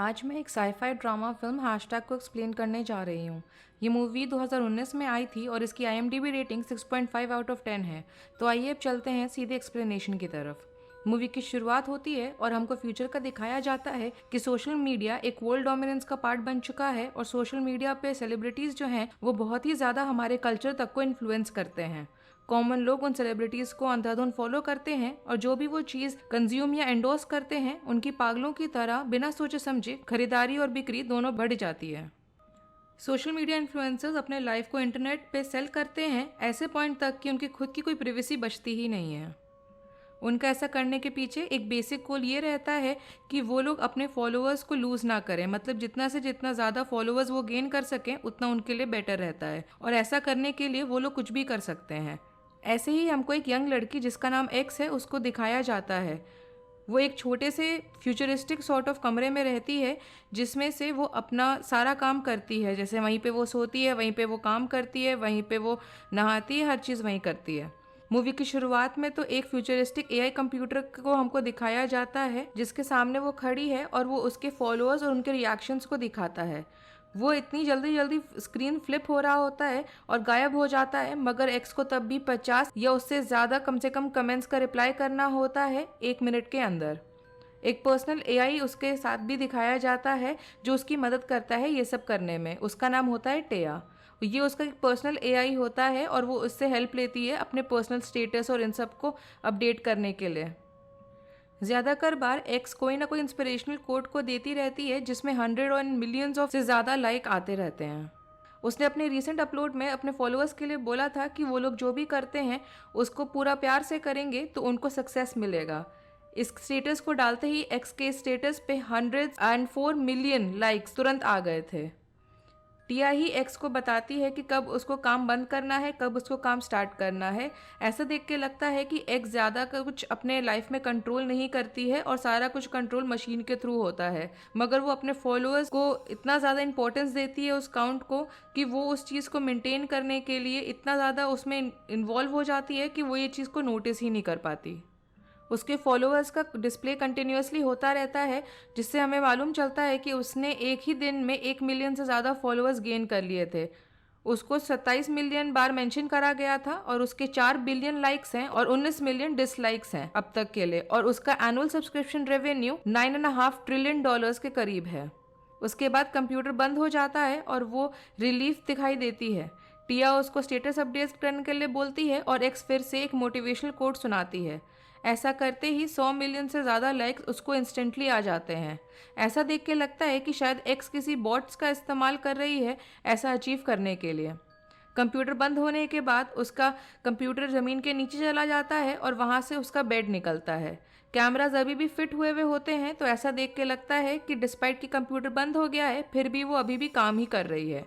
आज मैं एक साईफाई ड्रामा फिल्म हैशटैग को एक्सप्लेन करने जा रही हूँ। ये मूवी 2019 में आई थी और इसकी IMDb रेटिंग 6.5 आउट ऑफ 10 है। तो आइए अब चलते हैं सीधे एक्सप्लेनेशन की तरफ। मूवी की शुरुआत होती है और हमको फ्यूचर का दिखाया जाता है कि सोशल मीडिया एक वर्ल्ड डोमिनेंस का पार्ट बन चुका है और सोशल मीडिया पे सेलिब्रिटीज जो हैं वो बहुत ही ज़्यादा हमारे कल्चर तक को इन्फ्लुएंस करते हैं। कॉमन लोग उन सेलिब्रिटीज को अंधाधुंध फॉलो करते हैं और जो भी वो चीज कंज्यूम या एंडोर्स करते हैं उनकी पागलों की तरह बिना सोचे समझे खरीदारी और बिक्री दोनों बढ़ जाती है। सोशल मीडिया इन्फ्लुएंसर्स अपने लाइफ को इंटरनेट पे सेल करते हैं ऐसे पॉइंट तक कि उनकी खुद की कोई प्रिवेसी बचती ही नहीं है। उनका ऐसा करने के पीछे एक बेसिक गोल ये रहता है कि वो लोग अपने फॉलोअर्स को लूज ना करें, मतलब जितना से जितना ज़्यादा फॉलोअर्स वो गेन कर सकें उतना उनके लिए बेटर रहता है और ऐसा करने के लिए वो लोग कुछ भी कर सकते हैं। ऐसे ही हमको एक यंग लड़की जिसका नाम एक्स है उसको दिखाया जाता है। वो एक छोटे से फ्यूचरिस्टिक सॉर्ट ऑफ कमरे में रहती है जिसमें से वो अपना सारा काम करती है, जैसे वहीं पे वो सोती है, वहीं पे वो काम करती है, वहीं पे वो नहाती है, हर चीज़ वहीं करती है। मूवी की शुरुआत में तो एक फ्यूचरिस्टिक AI कंप्यूटर को हमको दिखाया जाता है जिसके सामने वो खड़ी है और वो उसके फॉलोअर्स और उनके रिएक्शंस को दिखाता है। वो इतनी जल्दी जल्दी स्क्रीन फ्लिप हो रहा होता है और गायब हो जाता है, मगर एक्स को तब भी 50 या उससे ज़्यादा कम से कम कमेंट्स का रिप्लाई करना होता है 1 मिनट के अंदर। एक पर्सनल AI उसके साथ भी दिखाया जाता है जो उसकी मदद करता है ये सब करने में। उसका नाम होता है टेया। ये उसका एक पर्सनल AI होता है और वो उससे हेल्प लेती है अपने पर्सनल स्टेटस और इन सब को अपडेट करने के लिए। ज़्यादातर बार एक्स कोई ना कोई इंस्पिरेशनल कोट को देती रहती है जिसमें 100 और मिलियंस ऑफ से ज़्यादा लाइक आते रहते हैं। उसने अपने रीसेंट अपलोड में अपने फॉलोअर्स के लिए बोला था कि वो लोग जो भी करते हैं उसको पूरा प्यार से करेंगे तो उनको सक्सेस मिलेगा। इस स्टेटस को डालते ही एक्स के स्टेटस पे 104 मिलियन लाइक्स तुरंत आ गए थे। टिया ही एक्स को बताती है कि कब उसको काम बंद करना है, कब उसको काम स्टार्ट करना है। ऐसा देख के लगता है कि एक्स ज़्यादा कुछ अपने लाइफ में कंट्रोल नहीं करती है और सारा कुछ कंट्रोल मशीन के थ्रू होता है, मगर वो अपने फॉलोअर्स को इतना ज़्यादा इंपॉर्टेंस देती है उस काउंट को कि वो उस चीज़ को मेंटेन करने के लिए इतना ज़्यादा उसमें इन्वॉल्व हो जाती है कि वो ये चीज़ को नोटिस ही नहीं कर पाती। उसके फॉलोअर्स का डिस्प्ले कंटिन्यूअसली होता रहता है जिससे हमें मालूम चलता है कि उसने एक ही दिन में 1 मिलियन से ज़्यादा फॉलोअर्स गेन कर लिए थे। उसको 27 मिलियन बार मेंशन करा गया था और उसके 4 बिलियन लाइक्स हैं और 19 मिलियन डिसलाइक्स हैं अब तक के लिए, और उसका एनुअल सब्सक्रिप्शन रेवेन्यू $9.5 ट्रिलियन के करीब है। उसके बाद कंप्यूटर बंद हो जाता है और वो रिलीफ दिखाई देती है। टिया उसको स्टेटस अपडेट करने के लिए बोलती है और एक्स फिर से एक मोटिवेशनल कोट सुनाती है। ऐसा करते ही 100 मिलियन से ज़्यादा लाइक्स उसको इंस्टेंटली आ जाते हैं। ऐसा देख के लगता है कि शायद एक्स किसी बॉट्स का इस्तेमाल कर रही है ऐसा अचीव करने के लिए। कंप्यूटर बंद होने के बाद उसका कंप्यूटर ज़मीन के नीचे चला जाता है और वहाँ से उसका बेड निकलता है। कैमराज अभी भी फिट हुए हुए होते हैं तो ऐसा देख के लगता है कि डिस्पाइट कि कंप्यूटर बंद हो गया है फिर भी वो अभी भी काम ही कर रही है।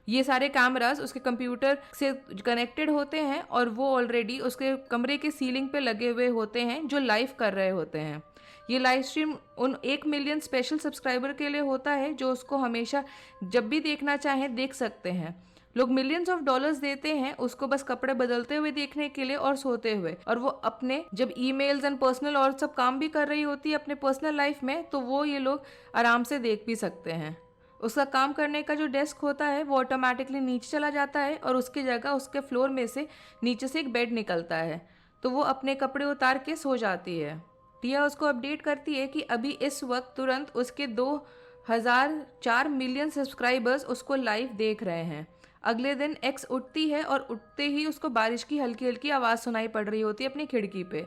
ये सारे कैमरास उसके कंप्यूटर से कनेक्टेड होते हैं और वो ऑलरेडी उसके कमरे के सीलिंग पे लगे हुए होते हैं जो लाइव कर रहे होते हैं। ये लाइव स्ट्रीम उन 1 मिलियन स्पेशल सब्सक्राइबर के लिए होता है जो उसको हमेशा जब भी देखना चाहें देख सकते हैं। लोग मिलियंस ऑफ डॉलर्स देते हैं उसको बस कपड़े बदलते हुए देखने के लिए और सोते हुए, और वो अपने जब ईमेल्स एंड पर्सनल और सब काम भी कर रही होती है अपने पर्सनल लाइफ में तो वो ये लोग आराम से देख भी सकते हैं। उसका काम करने का जो डेस्क होता है वो ऑटोमेटिकली नीचे चला जाता है और उसकी जगह उसके फ्लोर में से नीचे से एक बेड निकलता है तो वो अपने कपड़े उतार के सो जाती है। टिया उसको अपडेट करती है कि अभी इस वक्त तुरंत उसके 2004 मिलियन सब्सक्राइबर्स उसको लाइव देख रहे हैं। अगले दिन एक्स उठती है और उठते ही उसको बारिश की हल्की हल्की आवाज़ सुनाई पड़ रही होती है अपनी खिड़की पे।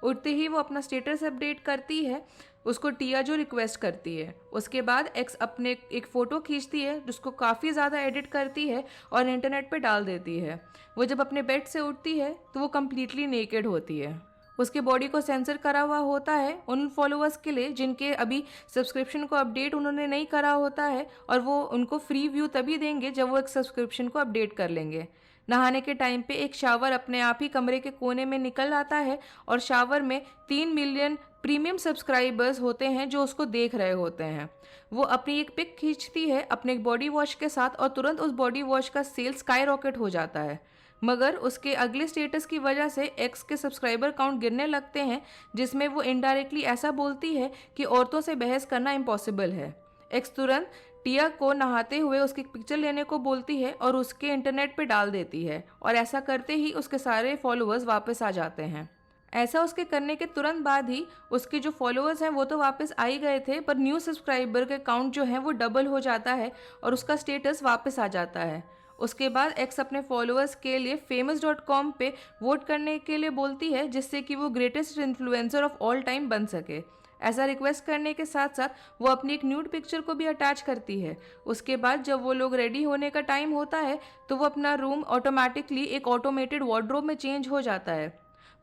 उठते ही वो अपना स्टेटस अपडेट करती है, उसको टिया जो रिक्वेस्ट करती है। उसके बाद एक्स अपने एक फ़ोटो खींचती है जिसको काफ़ी ज़्यादा एडिट करती है और इंटरनेट पे डाल देती है। वो जब अपने बेड से उठती है तो वो कम्प्लीटली नेकेड होती है। उसके बॉडी को सेंसर करा हुआ होता है उन फॉलोअर्स के लिए जिनके अभी सब्सक्रिप्शन को अपडेट उन्होंने नहीं करा होता है, और वो उनको फ्री व्यू तभी देंगे जब वो एक सब्सक्रिप्शन को अपडेट कर लेंगे। नहाने के टाइम पे एक शावर अपने आप ही कमरे के कोने में निकल आता है और शावर में 3 मिलियन प्रीमियम सब्सक्राइबर्स होते हैं जो उसको देख रहे होते हैं। वो अपनी एक पिक खींचती है अपने एक बॉडी वॉश के साथ और तुरंत उस बॉडी वॉश का सेल स्काई रॉकेट हो जाता है, मगर उसके अगले स्टेटस की वजह से एक्स के सब्सक्राइबर काउंट गिरने लगते हैं जिसमें वो इनडायरेक्टली ऐसा बोलती है कि औरतों से बहस करना इम्पॉसिबल है। एक्स तुरंत टिया को नहाते हुए उसकी पिक्चर लेने को बोलती है और उसके इंटरनेट पे डाल देती है, और ऐसा करते ही उसके सारे फॉलोअर्स वापस आ जाते हैं। ऐसा उसके करने के तुरंत बाद ही उसके जो फॉलोअर्स हैं वो तो वापस आ ही गए थे, पर न्यू सब्सक्राइबर के काउंट जो है वो डबल हो जाता है और उसका स्टेटस वापस आ जाता है। उसके बाद एक्स अपने फॉलोअर्स के लिए famous.com पे वोट करने के लिए बोलती है, जिससे कि वो greatest influencer of all time बन सके। ऐसा रिक्वेस्ट करने के साथ साथ वो अपनी एक न्यूड पिक्चर को भी अटैच करती है। उसके बाद जब वो लोग रेडी होने का टाइम होता है तो वो अपना रूम ऑटोमेटिकली एक ऑटोमेटेड वार्डरोब में चेंज हो जाता है।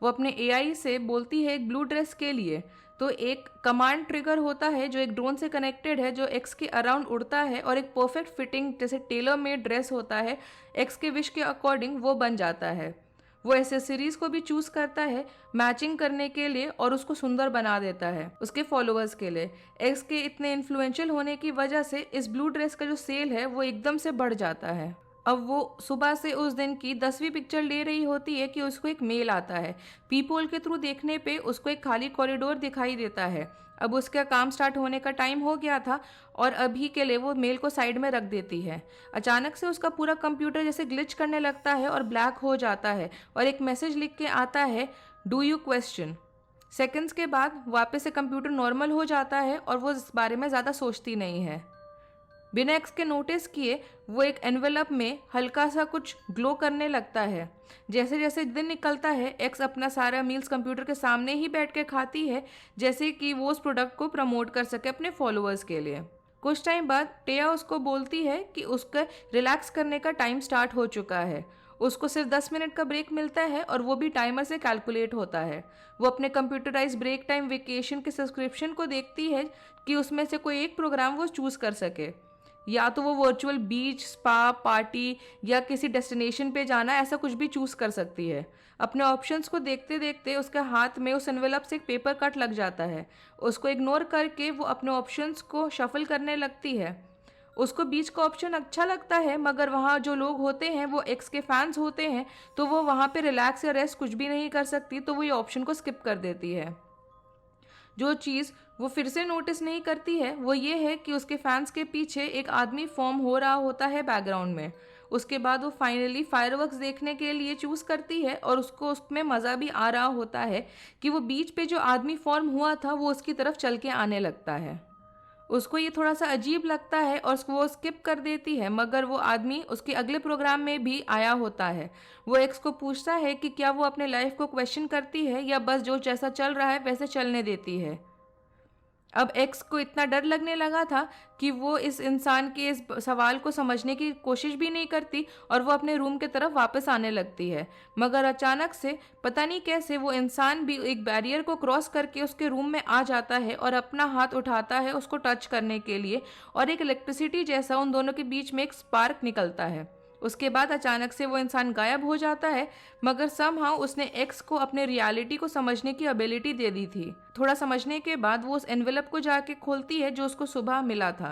वो अपने एआई से बोलती है एक ब्लू ड्रेस के लिए, तो एक कमांड ट्रिगर होता है जो एक ड्रोन से कनेक्टेड है, जो एक्स के अराउंड उड़ता है और एक परफेक्ट फिटिंग जैसे टेलर मेड ड्रेस होता है एक्स के विश के अकॉर्डिंग वो बन जाता है। वो एसेसरीज को भी चूज करता है मैचिंग करने के लिए और उसको सुंदर बना देता है उसके फॉलोअर्स के लिए। एक्स के इतने इन्फ्लुएंशियल होने की वजह से इस ब्लू ड्रेस का जो सेल है वो एकदम से बढ़ जाता है। अब वो सुबह से उस दिन की 10वीं पिक्चर ले रही होती है कि उसको एक मेल आता है। पीपोल के थ्रू देखने पे उसको एक खाली कॉरिडोर दिखाई देता है। अब उसका काम स्टार्ट होने का टाइम हो गया था और अभी के लिए वो मेल को साइड में रख देती है। अचानक से उसका पूरा कंप्यूटर जैसे ग्लिच करने लगता है और ब्लैक हो जाता है और एक मैसेज लिख के आता है, डू यू क्वेश्चन। सेकंड्स के बाद वापस से कंप्यूटर नॉर्मल हो जाता है और वो इस बारे में ज़्यादा सोचती नहीं है। बिना एक्स के नोटिस किए वो एक एनवेलप में हल्का सा कुछ ग्लो करने लगता है। जैसे जैसे दिन निकलता है एक्स अपना सारा मील्स कंप्यूटर के सामने ही बैठ के खाती है, जैसे कि वो उस प्रोडक्ट को प्रमोट कर सके अपने फॉलोअर्स के लिए। कुछ टाइम बाद टेया उसको बोलती है कि उसका रिलैक्स करने का टाइम स्टार्ट हो चुका है। उसको सिर्फ 10 मिनट का ब्रेक मिलता है और वो भी टाइमर से कैलकुलेट होता है। वो अपने कंप्यूटराइज ब्रेक टाइम वेकेशन के सब्सक्रिप्शन को देखती है कि उसमें से कोई एक प्रोग्राम वो चूज़ कर सके। या तो वो वर्चुअल बीच, स्पा, पार्टी या किसी डेस्टिनेशन पे जाना, ऐसा कुछ भी चूज़ कर सकती है। अपने ऑप्शंस को देखते देखते उसके हाथ में उस एनवेलप से एक पेपर कट लग जाता है। उसको इग्नोर करके वो अपने ऑप्शंस को शफल करने लगती है। उसको बीच का ऑप्शन अच्छा लगता है, मगर वहाँ जो लोग होते हैं वो एक्स के फैंस होते हैं, तो वो वहाँ पे रिलैक्स या रेस्ट कुछ भी नहीं कर सकती, तो वो ये ऑप्शन को स्किप कर देती है। जो चीज़ वो फिर से नोटिस नहीं करती है वो ये है कि उसके फैंस के पीछे एक आदमी फॉर्म हो रहा होता है बैकग्राउंड में। उसके बाद वो फाइनली फायरवर्क्स देखने के लिए चूज़ करती है और उसको उसमें मज़ा भी आ रहा होता है कि वो बीच पे जो आदमी फॉर्म हुआ था वो उसकी तरफ चल के आने लगता है। उसको ये थोड़ा सा अजीब लगता है और वो स्किप कर देती है, मगर वो आदमी उसके अगले प्रोग्राम में भी आया होता है। वो एक्स को पूछता है कि क्या वो अपने लाइफ को क्वेश्चन करती है या बस जो जैसा चल रहा है वैसे चलने देती है। अब एक्स को इतना डर लगने लगा था कि वो इस इंसान के इस सवाल को समझने की कोशिश भी नहीं करती और वो अपने रूम की तरफ वापस आने लगती है। मगर अचानक से पता नहीं कैसे वो इंसान भी एक बैरियर को क्रॉस करके उसके रूम में आ जाता है और अपना हाथ उठाता है उसको टच करने के लिए, और एक इलेक्ट्रिसिटी जैसा उन दोनों के बीच में एक स्पार्क निकलता है। उसके बाद अचानक से वो इंसान गायब हो जाता है, मगर समहाउ उसने एक्स को अपने रियलिटी को समझने की एबिलिटी दे दी थी। थोड़ा समझने के बाद वो उस एनवेलप को जाके खोलती है जो उसको सुबह मिला था।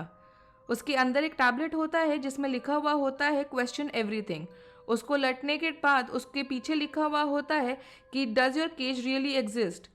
उसके अंदर एक टैबलेट होता है जिसमें लिखा हुआ होता है क्वेश्चन एवरीथिंग। उसको लटने के बाद उसके पीछे लिखा हुआ होता है कि does your cage really exist.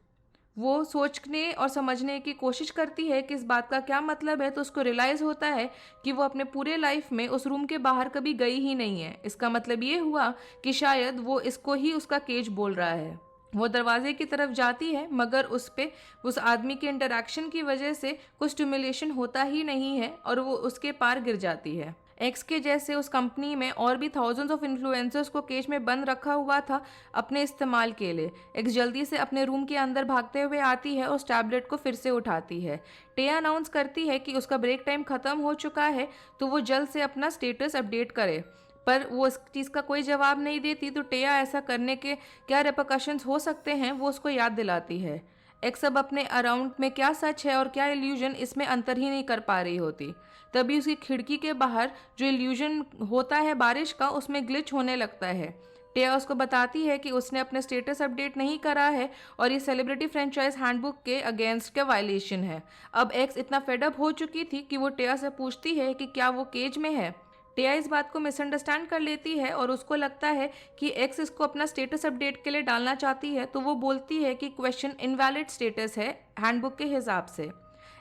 वो सोचने और समझने की कोशिश करती है कि इस बात का क्या मतलब है, तो उसको रियलाइज़ होता है कि वो अपने पूरे लाइफ में उस रूम के बाहर कभी गई ही नहीं है। इसका मतलब ये हुआ कि शायद वो इसको ही उसका केज बोल रहा है। वो दरवाजे की तरफ जाती है, मगर उस पे उस आदमी के इंटरेक्शन की वजह से कुछ स्टिमुलेशन होता ही नहीं है और वो उसके पार गिर जाती है। एक्स के जैसे उस कंपनी में और भी थाउजेंड्स ऑफ इन्फ्लुएंसर्स को केज में बंद रखा हुआ था अपने इस्तेमाल के लिए। एक्स जल्दी से अपने रूम के अंदर भागते हुए आती है और उस टैबलेट को फिर से उठाती है। टेया अनाउंस करती है कि उसका ब्रेक टाइम ख़त्म हो चुका है, तो वो जल्द से अपना स्टेटस अपडेट करे, पर वो इस चीज़ का कोई जवाब नहीं देती। तो टेया ऐसा करने के क्या रिपरकशंस हो सकते हैं वो उसको याद दिलाती है। एक्स अब अपने अराउंड में क्या सच है और क्या इल्यूजन, इसमें अंतर ही नहीं कर पा रही होती। तभी उसकी खिड़की के बाहर जो इल्यूजन होता है बारिश का, उसमें ग्लिच होने लगता है। टेया उसको बताती है कि उसने अपने स्टेटस अपडेट नहीं करा है और ये सेलिब्रिटी फ्रेंचाइज हैंडबुक के अगेंस्ट का वायलेशन है। अब एक्स इतना फेडअप हो चुकी थी कि वो टेया से पूछती है कि क्या वो केज में है। टेया इस बात को मिसअंडरस्टैंड कर लेती है और उसको लगता है कि एक्स इसको अपना स्टेटस अपडेट के लिए डालना चाहती है, तो वो बोलती है कि क्वेश्चन इनवैलिड स्टेटस है हैंडबुक के हिसाब से।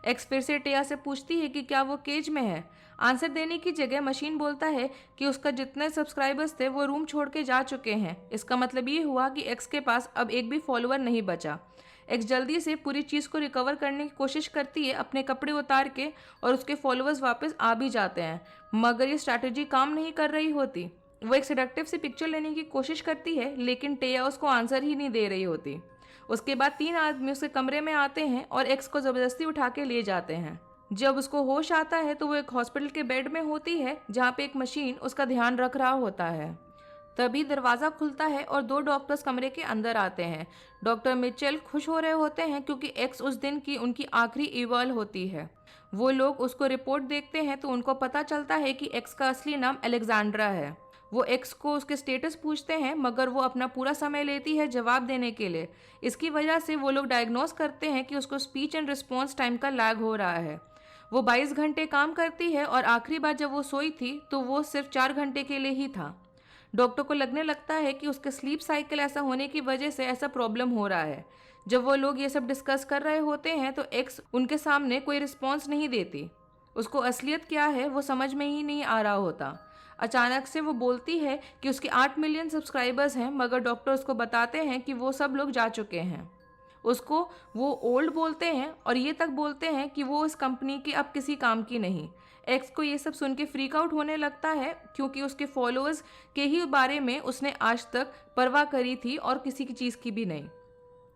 एक्स फिर से टेया से पूछती है कि क्या वो केज में है। आंसर देने की जगह मशीन बोलता है कि उसका जितने सब्सक्राइबर्स थे वो रूम छोड़ के जा चुके हैं। इसका मतलब ये हुआ कि एक्स के पास अब एक भी फॉलोअर नहीं बचा। एक्स जल्दी से पूरी चीज़ को रिकवर करने की कोशिश करती है अपने कपड़े उतार के, और उसके फॉलोअर्स वापस आ भी जाते हैं, मगर ये स्ट्रैटेजी काम नहीं कर रही होती। वो एक सेडक्टिव से पिक्चर लेने की कोशिश करती है, लेकिन टेया उसको आंसर ही नहीं दे रही होती। उसके बाद 3 आदमी उसके कमरे में आते हैं और एक्स को ज़बरदस्ती उठा के ले जाते हैं। जब उसको होश आता है तो वो एक हॉस्पिटल के बेड में होती है, जहाँ पे एक मशीन उसका ध्यान रख रहा होता है। तभी दरवाज़ा खुलता है और 2 डॉक्टर्स कमरे के अंदर आते हैं। डॉक्टर मिचेल खुश हो रहे होते हैं क्योंकि एक्स उस दिन की उनकी आखिरी इवॉल्व होती है। वो लोग उसको रिपोर्ट देखते हैं तो उनको पता चलता है कि एक्स का असली नाम अलेक्जेंड्रा है। वो एक्स को उसके स्टेटस पूछते हैं, मगर वो अपना पूरा समय लेती है जवाब देने के लिए। इसकी वजह से वो लोग डायग्नोस करते हैं कि उसको स्पीच एंड रिस्पॉन्स टाइम का लैग हो रहा है। वो 22 घंटे काम करती है और आखिरी बार जब वो सोई थी तो वो सिर्फ 4 घंटे के लिए ही था। डॉक्टर को लगने लगता है कि उसके स्लीप साइकिल ऐसा होने की वजह से ऐसा प्रॉब्लम हो रहा है। जब वो लोग ये सब डिस्कस कर रहे होते हैं तो एक्स उनके सामने कोई रिस्पॉन्स नहीं देती। उसको असलियत क्या है वो समझ में ही नहीं आ रहा होता। अचानक से वो बोलती है कि उसके 8 मिलियन सब्सक्राइबर्स हैं, मगर डॉक्टर उसको बताते हैं कि वो सब लोग जा चुके हैं। उसको वो ओल्ड बोलते हैं और ये तक बोलते हैं कि वो इस कंपनी की अब किसी काम की नहीं। एक्स को ये सब सुन के फ्रीक आउट होने लगता है, क्योंकि उसके फॉलोअर्स के ही बारे में उसने आज तक परवाह करी थी और किसी की चीज़ की भी नहीं।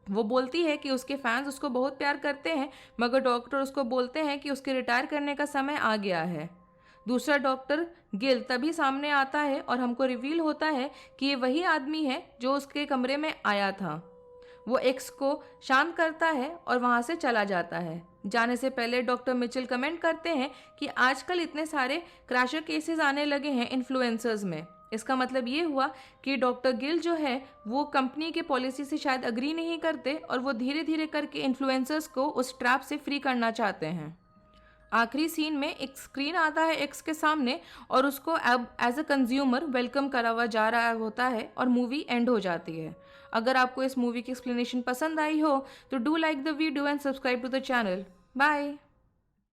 वो बोलती है कि उसके फैंस उसको बहुत प्यार करते हैं, मगर डॉक्टर उसको बोलते हैं कि उसके रिटायर करने का समय आ गया है। दूसरा डॉक्टर गिल तभी सामने आता है और हमको रिवील होता है कि ये वही आदमी है जो उसके कमरे में आया था। वो एक्स को शांत करता है और वहाँ से चला जाता है। जाने से पहले डॉक्टर मिचेल कमेंट करते हैं कि आजकल इतने सारे क्रैशर केसेस आने लगे हैं इन्फ्लुएंसर्स में। इसका मतलब ये हुआ कि डॉक्टर गिल जो है वो कंपनी के पॉलिसी से शायद अग्री नहीं करते और वो धीरे धीरे करके इन्फ्लुएंसर्स को उस ट्रैप से फ्री करना चाहते हैं। आखिरी सीन में एक स्क्रीन आता है एक्स के सामने और उसको अब एज अ कंज्यूमर वेलकम करा हुआ जा रहा होता है और मूवी एंड हो जाती है। अगर आपको इस मूवी की एक्सप्लेनेशन पसंद आई हो तो do like the video and subscribe to the channel. Bye.